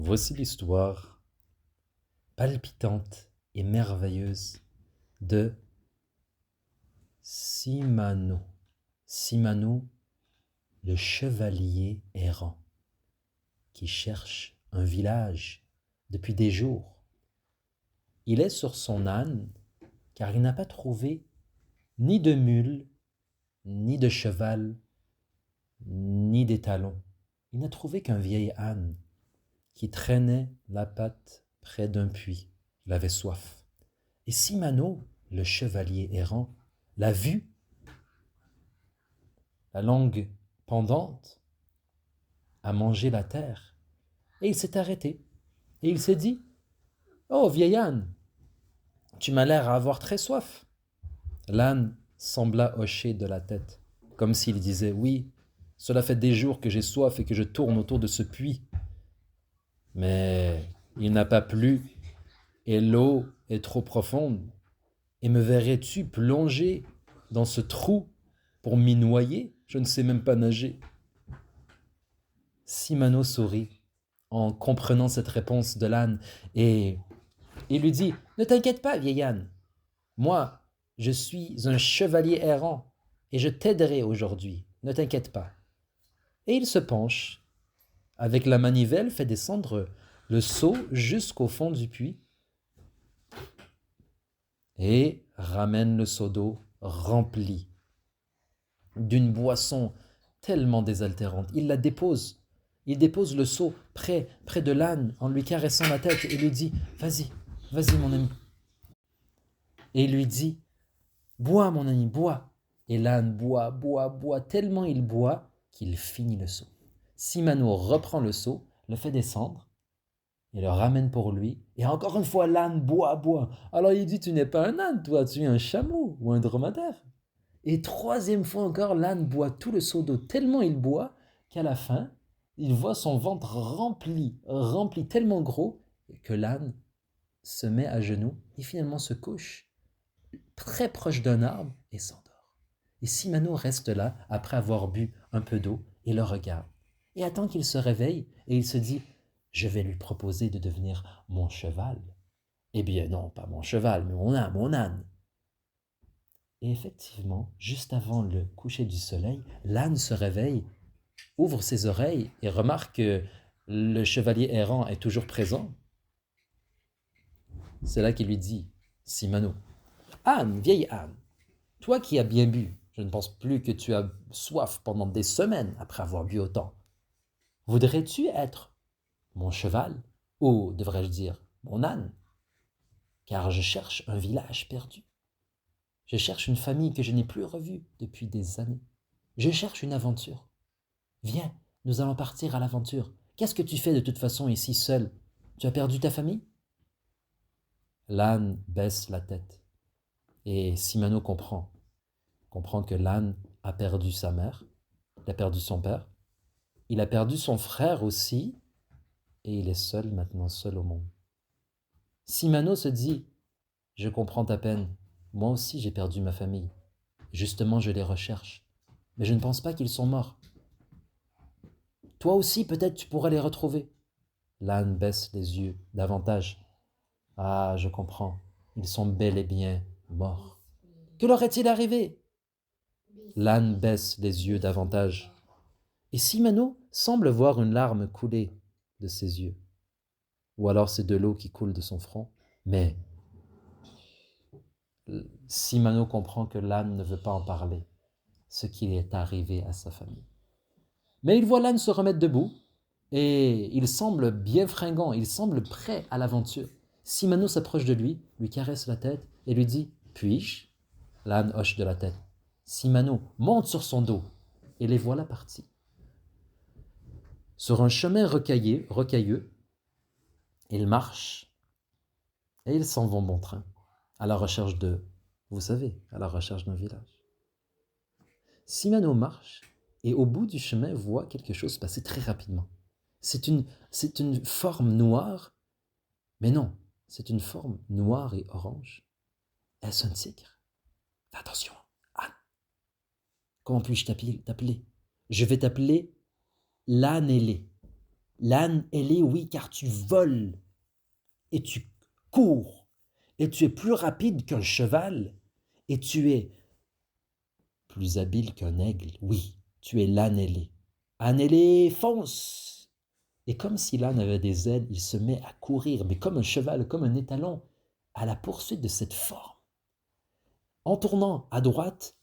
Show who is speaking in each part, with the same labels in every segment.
Speaker 1: Voici l'histoire palpitante et merveilleuse de Cimano. Cimano, le chevalier errant, qui cherche un village depuis des jours. Il est sur son âne, car il n'a pas trouvé ni de mule, ni de cheval, ni d'étalon. Il n'a trouvé qu'un vieil âne qui traînait la patte près d'un puits. Il avait soif. Et Cimano, le chevalier errant, l'a vu, la langue pendante, à manger la terre. Et il s'est arrêté. Et il s'est dit, oh vieil âne, tu m'as l'air à avoir très soif. L'âne sembla hocher de la tête, comme s'il disait, oui, cela fait des jours que j'ai soif et que je tourne autour de ce puits. Mais il n'a pas plu, et l'eau est trop profonde. Et me verrais-tu plonger dans ce trou pour m'y noyer? Je ne sais même pas nager. Cimano sourit en comprenant cette réponse de l'âne et il lui dit, ne t'inquiète pas, vieil âne. Moi, je suis un chevalier errant et je t'aiderai aujourd'hui. Ne t'inquiète pas. Et il se penche. Avec la manivelle, fait descendre le seau jusqu'au fond du puits et ramène le seau d'eau rempli d'une boisson tellement désaltérante. Il la dépose. Il dépose le seau près de l'âne en lui caressant la tête et lui dit, vas-y, vas-y mon ami. Et il lui dit, bois mon ami, bois. Et l'âne boit, tellement il boit qu'il finit le seau. Cimano reprend le seau, le fait descendre et le ramène pour lui. Et encore une fois, l'âne boit. Alors il dit, tu n'es pas un âne, toi, tu es un chameau ou un dromadaire. Et troisième fois encore, l'âne boit tout le seau d'eau, tellement il boit qu'à la fin, il voit son ventre rempli tellement gros que l'âne se met à genoux et finalement se couche très proche d'un arbre et s'endort. Et Cimano reste là après avoir bu un peu d'eau et le regarde et attend qu'il se réveille et il se dit, je vais lui proposer de devenir mon cheval. Eh bien non, pas mon cheval, mais mon âne. Et effectivement, juste avant le coucher du soleil, l'âne se réveille, ouvre ses oreilles et remarque que le chevalier errant est toujours présent. C'est là qu'il lui dit, Cimano, âne, vieille âne, toi qui as bien bu, je ne pense plus que tu as soif pendant des semaines après avoir bu autant. Voudrais-tu être mon cheval, ou devrais-je dire mon âne? Car je cherche un village perdu. Je cherche une famille que je n'ai plus revue depuis des années. Je cherche une aventure. Viens, nous allons partir à l'aventure. Qu'est-ce que tu fais de toute façon ici seul? Tu as perdu ta famille? L'âne baisse la tête. Et Cimano comprend que l'âne a perdu sa mère, il a perdu son père, il a perdu son frère aussi, et il est seul maintenant, seul au monde. Cimano se dit, je comprends ta peine, moi aussi j'ai perdu ma famille. Justement, je les recherche, mais je ne pense pas qu'ils sont morts. Toi aussi, peut-être tu pourrais les retrouver. L'âne baisse les yeux davantage. Ah, je comprends, ils sont bel et bien morts. Que leur est-il arrivé? L'âne baisse les yeux davantage. Et Cimano semble voir une larme couler de ses yeux. Ou alors c'est de l'eau qui coule de son front. Mais Cimano comprend que l'âne ne veut pas en parler, ce qui est arrivé à sa famille. Mais il voit l'âne se remettre debout, et il semble bien fringant, il semble prêt à l'aventure. Cimano s'approche de lui, lui caresse la tête et lui dit « Puis-je » L'âne hoche de la tête. Cimano monte sur son dos, et les voilà partis. Sur un chemin rocailleux, ils marchent, et ils s'en vont bon train, à la recherche vous savez, à la recherche d'un village. Cimano marche, et au bout du chemin voit quelque chose passer très rapidement. C'est une forme noire, mais non, c'est une forme noire et orange. Est-ce un tigre? Attention, Anne. Comment puis-je t'appeler? Je vais t'appeler l'âne ailé. L'âne ailé, oui, car tu voles et tu cours et tu es plus rapide qu'un cheval et tu es plus habile qu'un aigle. Oui, tu es l'âne ailé. Âne ailé, fonce! Et comme si l'âne avait des ailes, il se met à courir, mais comme un cheval, comme un étalon, à la poursuite de cette forme. En tournant à droite,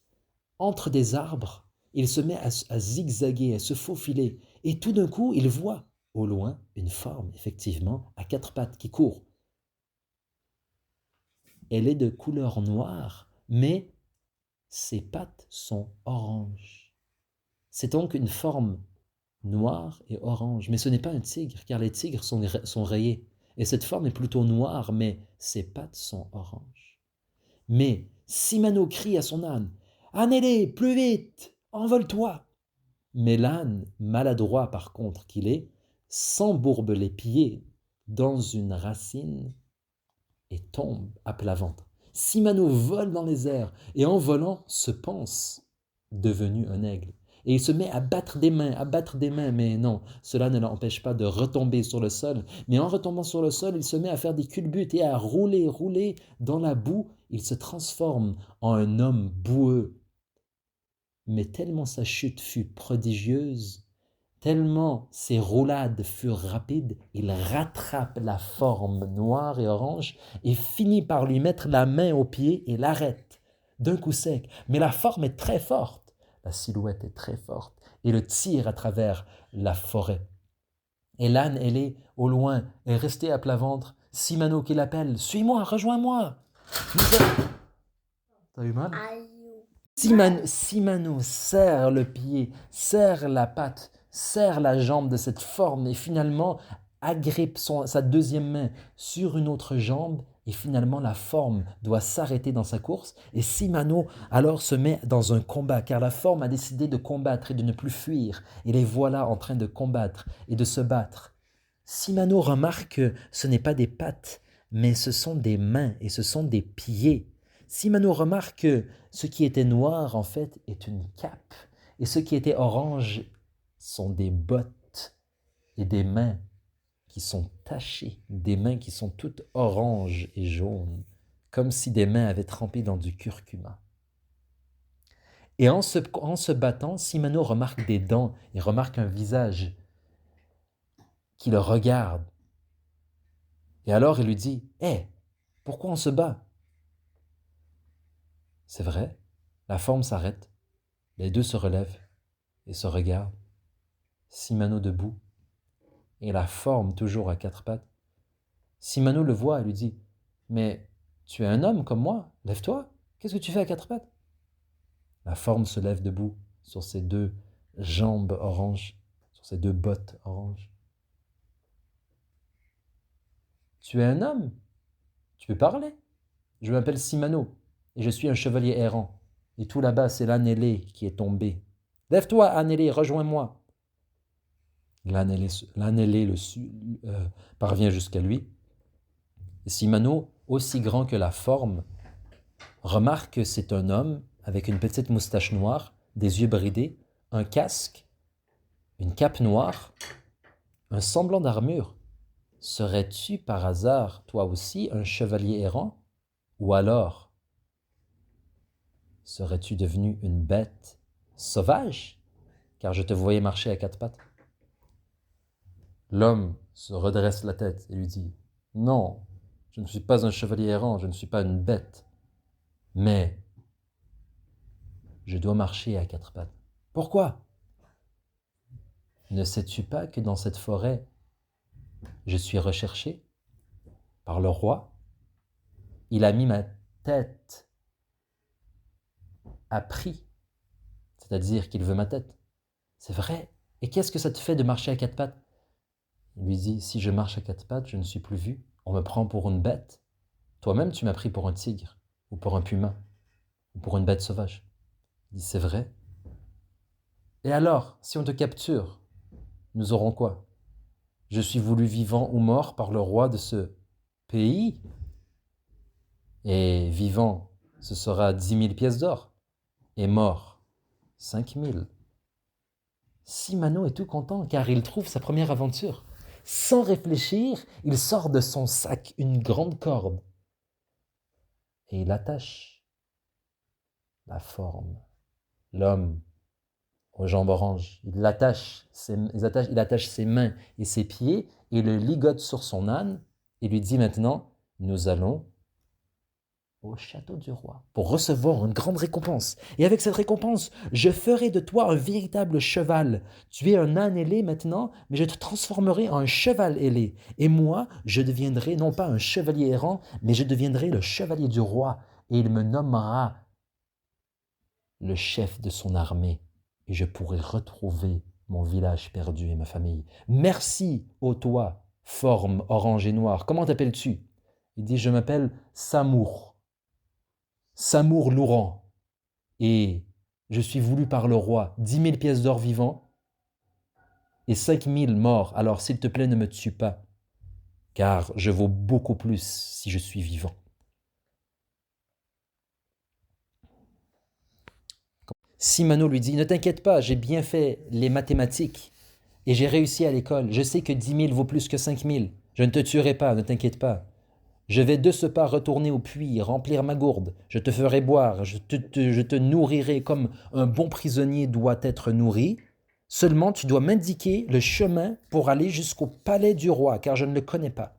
Speaker 1: entre des arbres, il se met à zigzaguer, à se faufiler. Et tout d'un coup, il voit au loin une forme, effectivement, à quatre pattes qui court. Elle est de couleur noire, mais ses pattes sont oranges. C'est donc une forme noire et orange. Mais ce n'est pas un tigre, car les tigres sont rayés. Et cette forme est plutôt noire, mais ses pattes sont oranges. Mais Simano crie à son âne, « Âne ailé, plus vite, envole-toi !» Mais l'âne, maladroit par contre qu'il est, s'embourbe les pieds dans une racine et tombe à plat ventre. Simano vole dans les airs et en volant se pense devenu un aigle. Et il se met à battre des mains, mais non, cela ne l'empêche pas de retomber sur le sol. Mais en retombant sur le sol, il se met à faire des culbutes et à rouler dans la boue. Il se transforme en un homme boueux. Mais tellement sa chute fut prodigieuse, tellement ses roulades furent rapides, il rattrape la forme noire et orange et finit par lui mettre la main au pied et l'arrête d'un coup sec. Mais la forme est très forte, la silhouette est très forte et le tire à travers la forêt. Et l'âne ailé, au loin, est resté à plat ventre. Simano qui l'appelle, « Suis-moi, rejoins-moi !» T'as eu mal? Simano serre le pied, serre la patte, serre la jambe de cette forme et finalement agrippe sa deuxième main sur une autre jambe et finalement la forme doit s'arrêter dans sa course et Simano alors se met dans un combat car la forme a décidé de combattre et de ne plus fuir et les voilà en train de combattre et de se battre. Simano remarque que ce n'est pas des pattes mais ce sont des mains et ce sont des pieds. Simano remarque que ce qui était noir, en fait, est une cape, et ce qui était orange sont des bottes et des mains qui sont tachées, des mains qui sont toutes oranges et jaunes, comme si des mains avaient trempé dans du curcuma. Et en se battant, Simano remarque des dents et remarque un visage qui le regarde. Et alors il lui dit, « Hé, pourquoi on se bat ?» C'est vrai, la forme s'arrête, les deux se relèvent et se regardent, Simano debout, et la forme toujours à quatre pattes. Simano le voit et lui dit, « Mais tu es un homme comme moi, lève-toi, qu'est-ce que tu fais à quatre pattes ?» La forme se lève debout sur ses deux jambes oranges, sur ses deux bottes oranges. « Tu es un homme, tu peux parler. Je m'appelle Simano et je suis un chevalier errant. Et tout là-bas, c'est l'âne ailé qui est tombé. Lève-toi, âne ailé, rejoins-moi. » L'âne ailé parvient jusqu'à lui. Et Simano, aussi grand que la forme, remarque que c'est un homme avec une petite moustache noire, des yeux bridés, un casque, une cape noire, un semblant d'armure. Serais-tu par hasard, toi aussi, un chevalier errant? Ou alors, serais-tu devenu une bête sauvage? Car je te voyais marcher à quatre pattes. L'homme se redresse la tête et lui dit, « Non, je ne suis pas un chevalier errant, je ne suis pas une bête, mais je dois marcher à quatre pattes. » Pourquoi? Ne sais-tu pas que dans cette forêt, je suis recherché par le roi? Il a mis ma tête à prix, c'est-à-dire qu'il veut ma tête. C'est vrai. Et qu'est-ce que ça te fait de marcher à quatre pattes? Il lui dit, si je marche à quatre pattes, je ne suis plus vu. On me prend pour une bête. Toi-même, tu m'as pris pour un tigre, ou pour un puma, ou pour une bête sauvage. Il dit, c'est vrai. Et alors, si on te capture, nous aurons quoi? Je suis voulu vivant ou mort par le roi de ce pays. Et vivant, ce sera 10 000 pièces d'or. Et mort, 5 000. Simano est tout content car il trouve sa première aventure. Sans réfléchir, il sort de son sac une grande corde et il attache la forme, l'homme, aux jambes oranges. Il attache ses mains et ses pieds et le ligote sur son âne et lui dit maintenant, nous allons au château du roi pour recevoir une grande récompense. Et avec cette récompense, je ferai de toi un véritable cheval. Tu es un âne ailé maintenant, mais je te transformerai en un cheval ailé. Et moi, je deviendrai non pas un chevalier errant, mais je deviendrai le chevalier du roi. Et il me nommera le chef de son armée. Et je pourrai retrouver mon village perdu et ma famille. Merci, ô toi, forme orange et noire. Comment t'appelles-tu? Il dit, je m'appelle Samour. Samour Louran, et je suis voulu par le roi 10 000 pièces d'or vivants et 5 000 morts. Alors s'il te plaît, ne me tue pas, car je vaux beaucoup plus si je suis vivant. Simano lui dit, ne t'inquiète pas, j'ai bien fait les mathématiques et j'ai réussi à l'école. Je sais que 10 000 vaut plus que 5 000. Je ne te tuerai pas, ne t'inquiète pas. Je vais de ce pas retourner au puits, remplir ma gourde. Je te ferai boire, je te nourrirai comme un bon prisonnier doit être nourri. Seulement, tu dois m'indiquer le chemin pour aller jusqu'au palais du roi, car je ne le connais pas.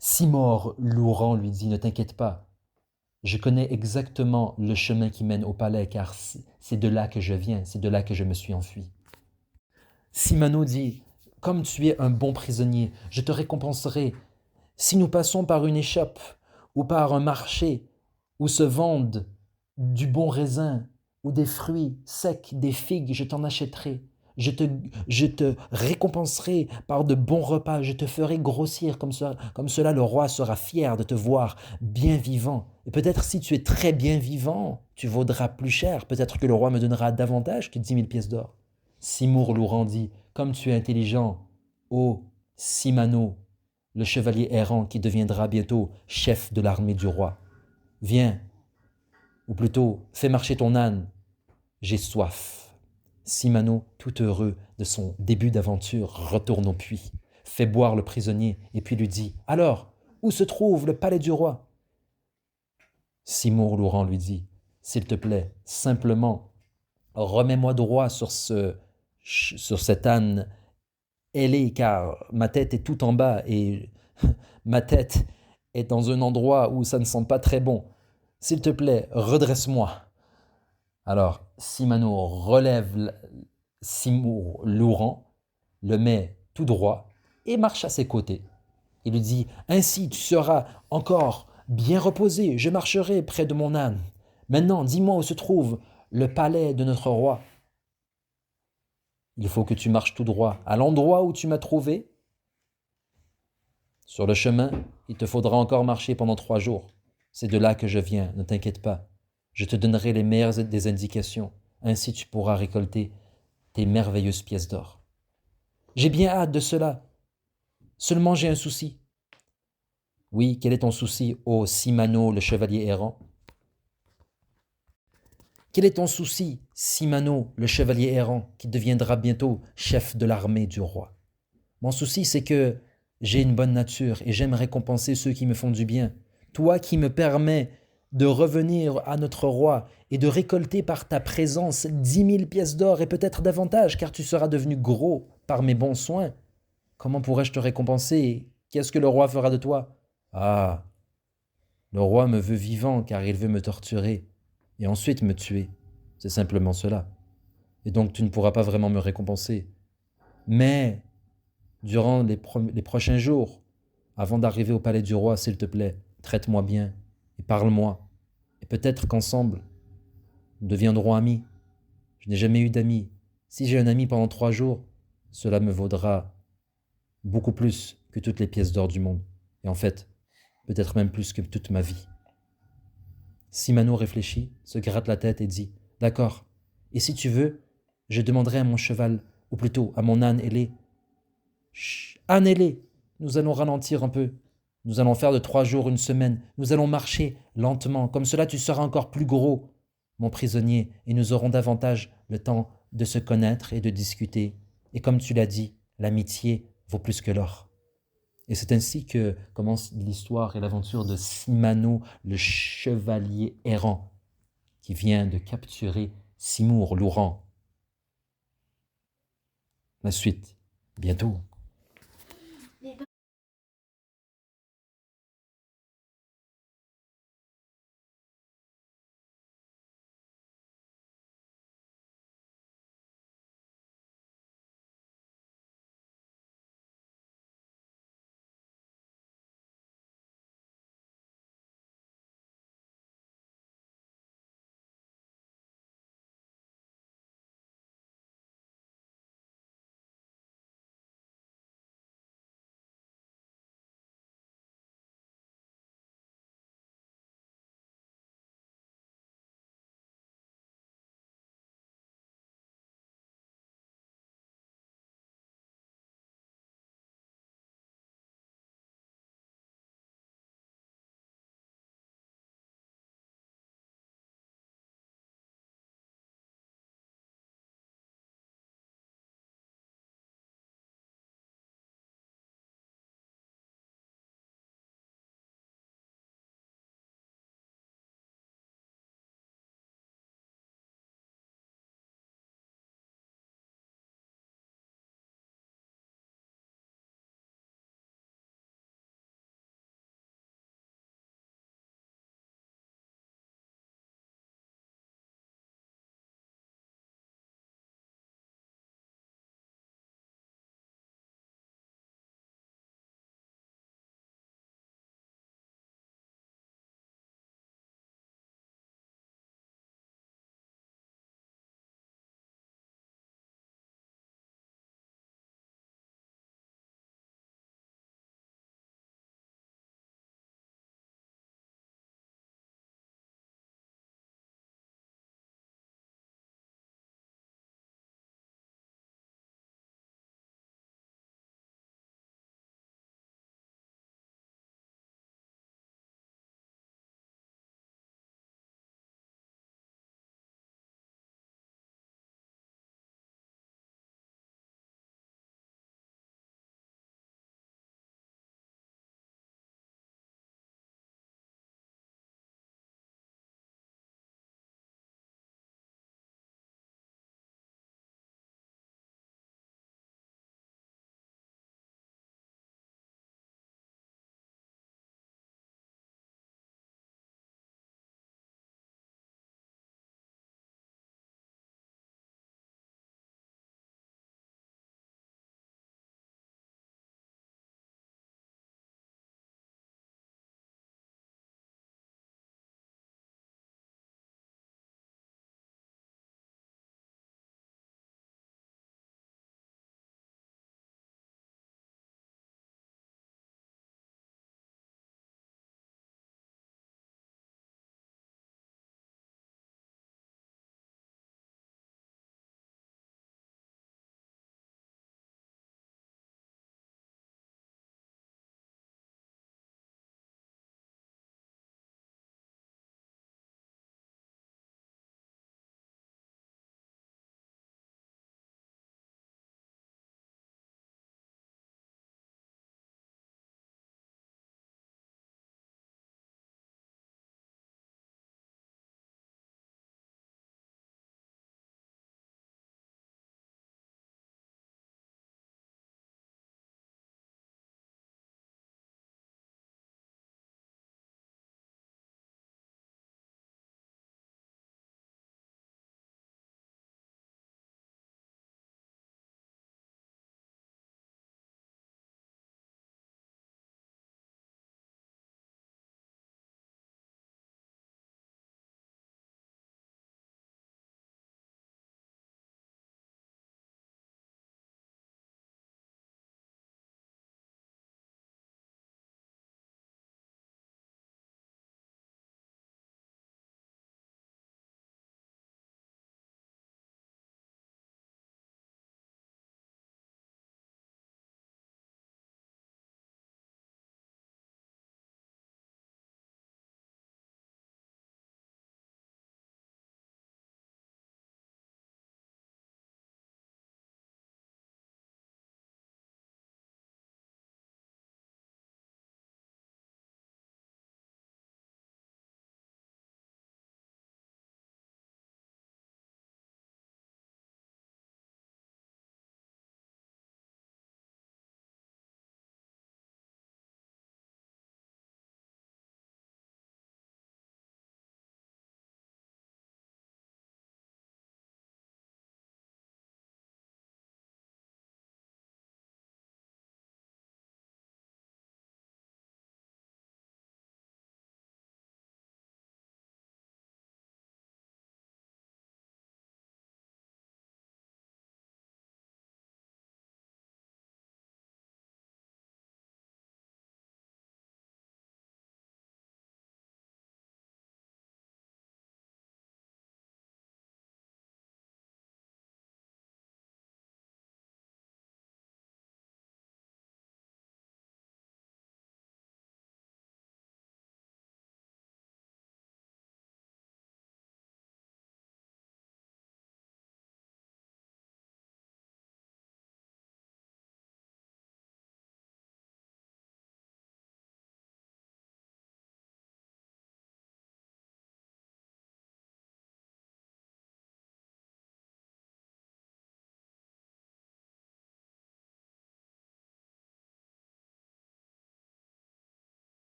Speaker 1: Simor Louran lui dit, ne t'inquiète pas. Je connais exactement le chemin qui mène au palais, car c'est de là que je viens, c'est de là que je me suis enfui. Simano dit, comme tu es un bon prisonnier, je te récompenserai. Si nous passons par une échoppe ou par un marché où se vendent du bon raisin ou des fruits secs, des figues, je t'en achèterai. Je te récompenserai par de bons repas, je te ferai grossir comme cela le roi sera fier de te voir bien vivant. Et peut-être si tu es très bien vivant, tu vaudras plus cher. Peut-être que le roi me donnera davantage que 10 000 pièces d'or. Simour Louran dit, comme tu es intelligent, ô Simano, le chevalier errant qui deviendra bientôt chef de l'armée du roi. Viens, ou plutôt, fais marcher ton âne, j'ai soif. Simano, tout heureux de son début d'aventure, retourne au puits, fait boire le prisonnier et puis lui dit, « Alors, où se trouve le palais du roi ?» Simour Louran lui dit, « S'il te plaît, simplement, remets-moi droit sur cet âne ailé, car ma tête est tout en bas et ma tête est dans un endroit où ça ne sent pas très bon. S'il te plaît, redresse-moi. » Alors, Simano relève Simour Louran, le met tout droit et marche à ses côtés. Il lui dit, « Ainsi tu seras encore bien reposé, je marcherai près de mon âne. Maintenant, dis-moi où se trouve le palais de notre roi. » Il faut que tu marches tout droit à l'endroit où tu m'as trouvé. Sur le chemin, il te faudra encore marcher pendant 3 jours. C'est de là que je viens, ne t'inquiète pas. Je te donnerai les meilleures des indications. Ainsi tu pourras récolter tes merveilleuses pièces d'or. J'ai bien hâte de cela. Seulement j'ai un souci. Oui, quel est ton souci, ô Simano, le chevalier errant? Quel est ton souci, Simano, le chevalier errant, qui deviendra bientôt chef de l'armée du roi? Mon souci, c'est que j'ai une bonne nature et j'aime récompenser ceux qui me font du bien. Toi qui me permets de revenir à notre roi et de récolter par ta présence 10 000 pièces d'or et peut-être davantage, car tu seras devenu gros par mes bons soins. Comment pourrais-je te récompenser? Qu'est-ce que le roi fera de toi? Ah, le roi me veut vivant car il veut me torturer et ensuite me tuer. C'est simplement cela. Et donc tu ne pourras pas vraiment me récompenser. Mais durant les prochains jours, avant d'arriver au palais du roi, s'il te plaît, traite-moi bien et parle-moi. Et peut-être qu'ensemble, nous deviendrons amis. Je n'ai jamais eu d'amis. Si j'ai un ami pendant 3 jours, cela me vaudra beaucoup plus que toutes les pièces d'or du monde. Et en fait, peut-être même plus que toute ma vie. Simano réfléchit, se gratte la tête et dit, « D'accord, et si tu veux, je demanderai à mon cheval, ou plutôt à mon âne ailé. Chut, âne ailé, nous allons ralentir un peu. Nous allons faire de 3 jours une semaine. Nous allons marcher lentement. Comme cela, tu seras encore plus gros, mon prisonnier, et nous aurons davantage le temps de se connaître et de discuter. Et comme tu l'as dit, l'amitié vaut plus que l'or. Et c'est ainsi que commence l'histoire et l'aventure de Simano, le chevalier errant, qui vient de capturer Simour l'Ouran. La suite, bientôt.